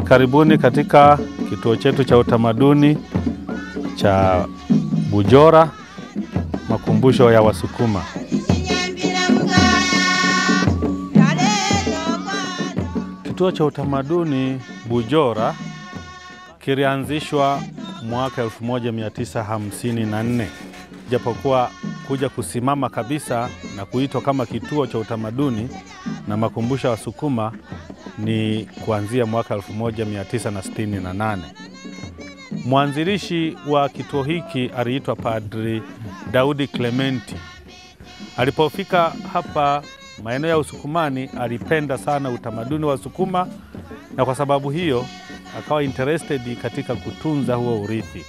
Karibuni katika kituo chetu cha utamaduni cha Bujora, makumbusho ya Wasukuma. Kituo cha utamaduni Bujora kilianzishwa mwaka 1954. Japokuwa kuja kusimama kabisa na kuitwa kama kituo cha utamaduni na makumbusho ya Wasukuma ni kuanzia mwaka 1968. Mwanzilishi wa kituo hiki aliitwa Padri Daudi Clementi. Alipofika hapa maeneo ya Usukumani, alipenda sana utamaduni wa Wasukuma, na kwa sababu hiyo akawa interested katika kutunza huo urithi.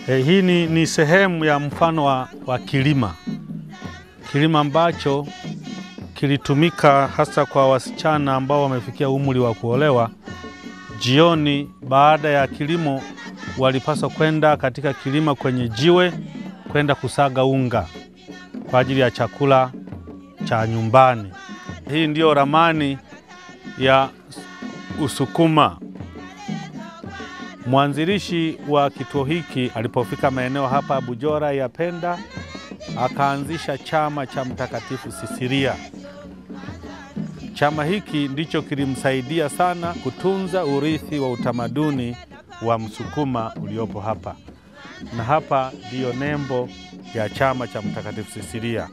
Hii ni sehemu ya mfano wa kilima ambacho kilitumika hasa kwa wasichana ambao wamefikia umri wa kuolewa. Jioni baada ya kilimo walipaswa kwenda katika kilima kwenye jiwe kwenda kusaga unga kwa ajili ya chakula cha nyumbani. Hii ndiyo ramani ya Usukuma. Mwanzilishi wa kituo hiki alipofika maeneo hapa Bujora ya Penda, akaanzisha chama cha Mtakatifu Sisilia. Chama hiki ndicho kilimsaidia sana kutunza urithi wa utamaduni wa Msukuma uliopo hapa. Na hapa ndiyo nembo ya chama cha Mtakatifu Sisilia.